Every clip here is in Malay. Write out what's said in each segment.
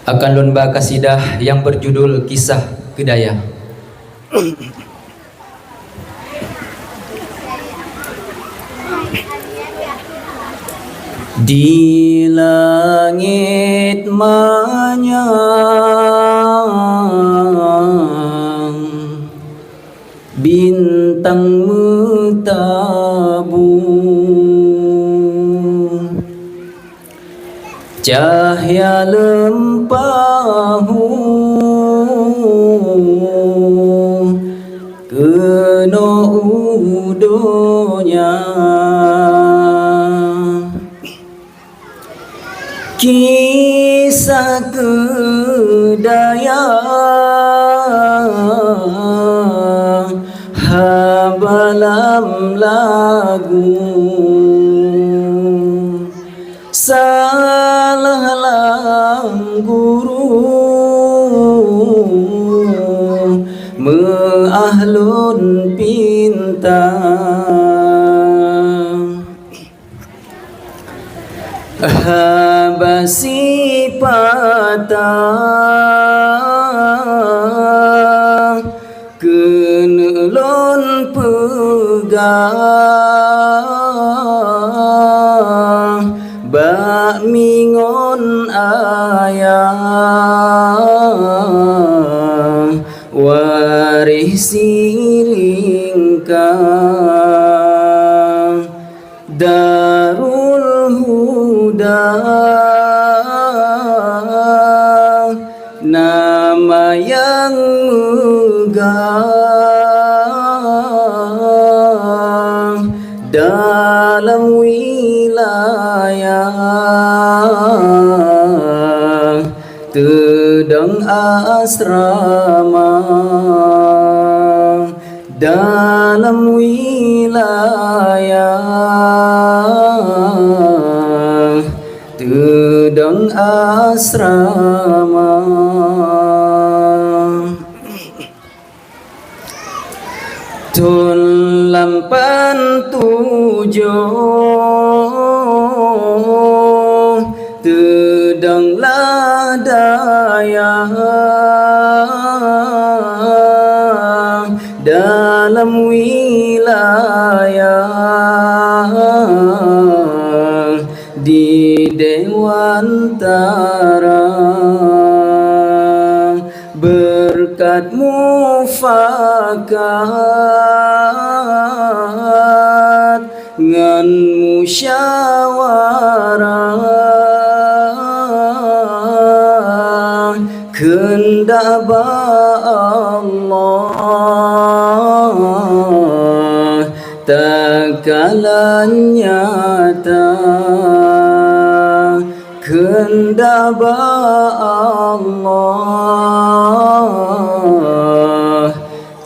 akan lomba kasidah yang berjudul Kisah Kedaya. Di langit manyang bintang bertabur, cahaya lempahu kena udonya. Kisah kedaya habalam lagu, salah lang guru meahlun pintar, habasi patah kenelon pegang bak mingon ayah waris silingkang Darul Huda, nama yang megah dalam wilayah Tedang asrama, dalam wilayah Tedang asrama. Tun lampan tujuh Tedang ladaya dalam wilayah di Dewantara, berkat mufakat ngan musyawarah kehendak Allah tak kalah nyata, kehendak Allah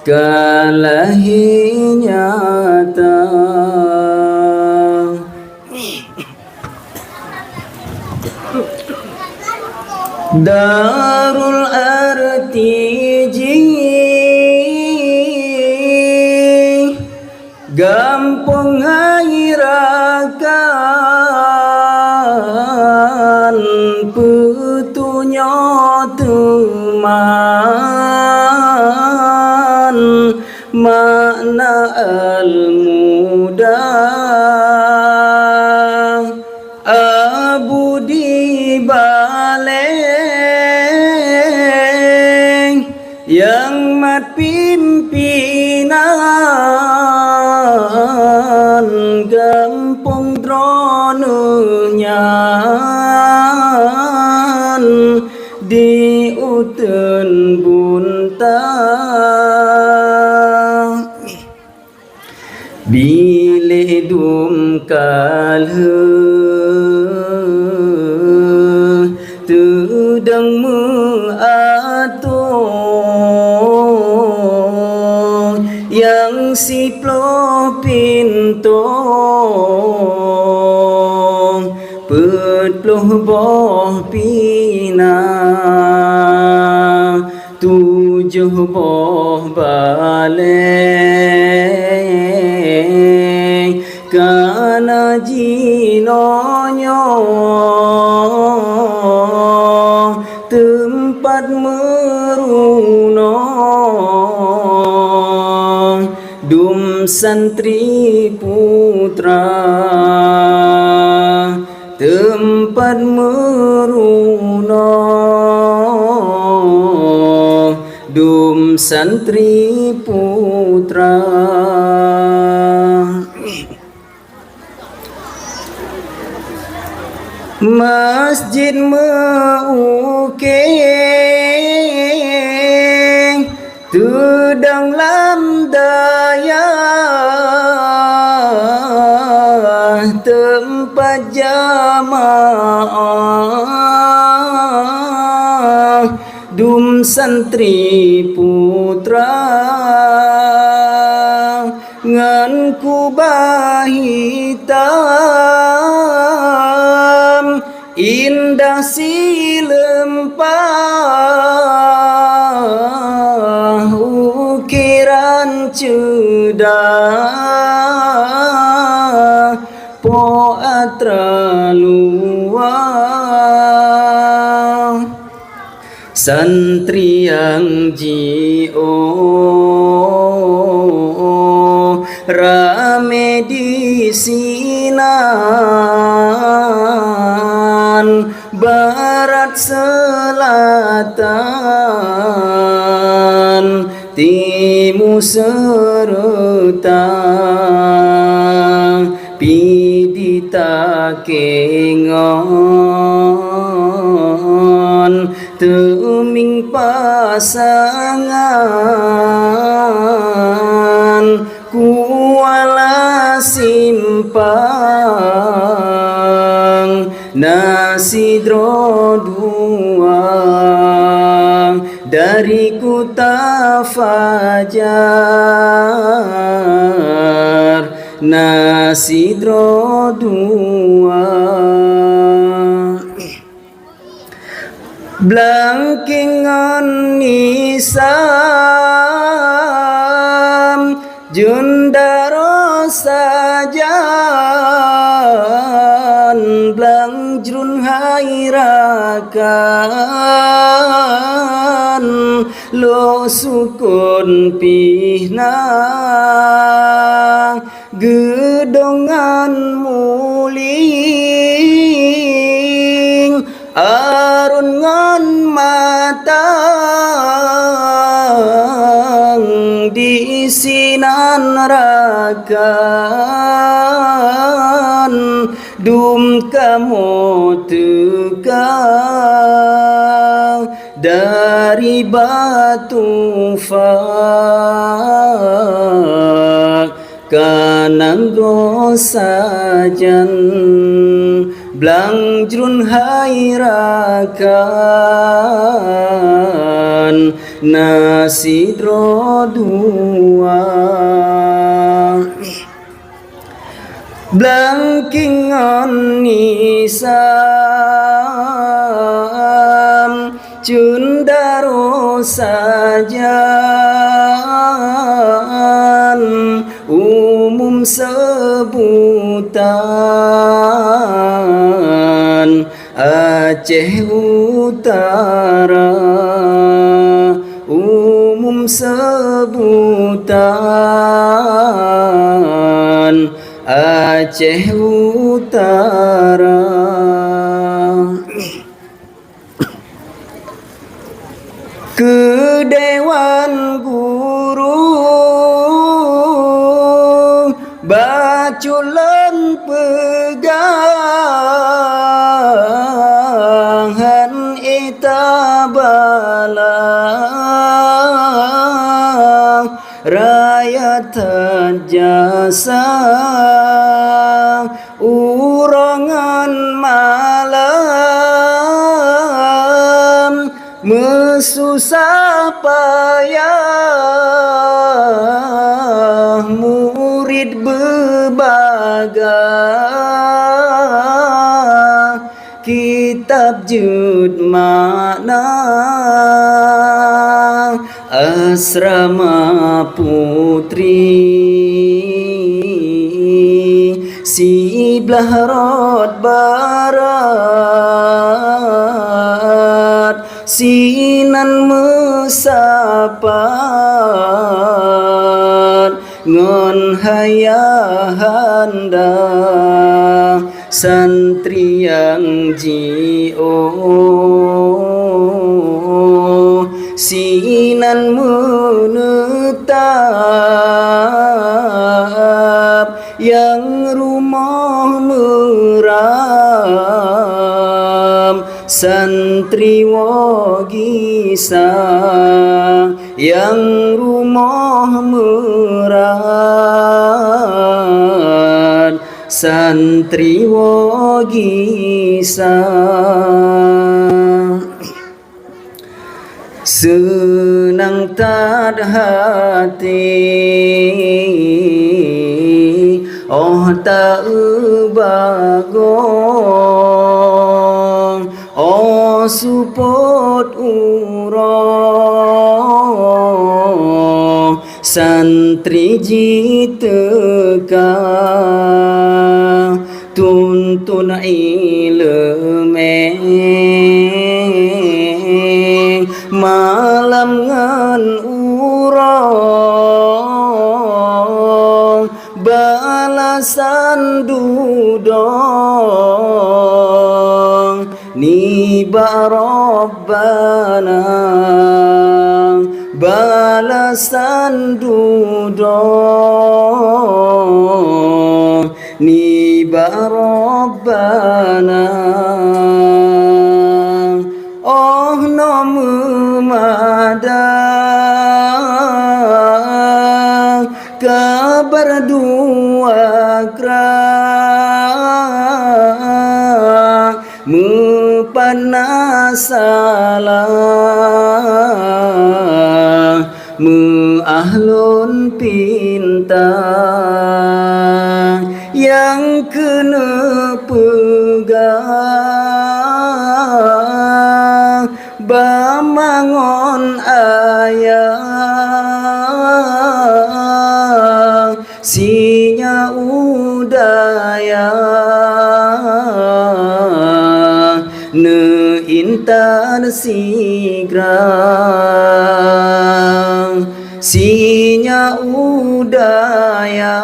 kalahi nyata. Darul Artiji gampang ngairakan petunya teman makna al-mudah abu di baleng yang mat pimpinan gampang dronenyan di uten buntang bile dum kalhe tedang meatur yang siplo pintu petloh boh pina tujuh boh baleng kana jinonyo tempat meruno dum santri putra tempat meruno dum santri putra masjid meukeng tudang lam daya tempat jamaah dum santri putra ngan kubah hitam indah silempah ukiran cedah poatra luar santri yang jio rame di sinan barat selatan timur serta pidita kengon teming pasangan kuala simpang nasidro dua dari kuta fajar nasidro dua blangkingan nisam jundaro sajan blang jrun hairakan lo sukun pihna gedongan muling arun ngon matang di sinan rakan dum kamu tegang dari batu fak kanang gosajan blang jrun hairakan nasidro dua blangkingan nisam cundaro sajan umum sebutan Aceh Utara umum sebutan Aceh Utara Kedewan Guru baculan pegangan itabala rakyat jasa urangan malam mesusah payah murid bebaga kitab jud makna asrama putri sebelah rot barat sinan mesapat ngon hayahanda santri yang jio sinan menetap yang rumah meram santri wogisa yang rumah meram santri wogisa senang tad hati oh tak bagong oh support urang santri jiteka tuntun ilme malam ngan urang balasan dudong niba Rabbana balasan dudong niba Rabbana oh nomadang kabar dua krak mepanasalah ahlun pinta yang kena pegang bamangon ayah sinya udaya ne intan sigrang sinya udaya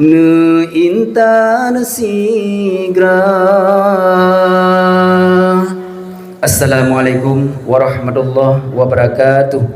ne intan sigrang. Assalamualaikum warahmatullahi wabarakatuh.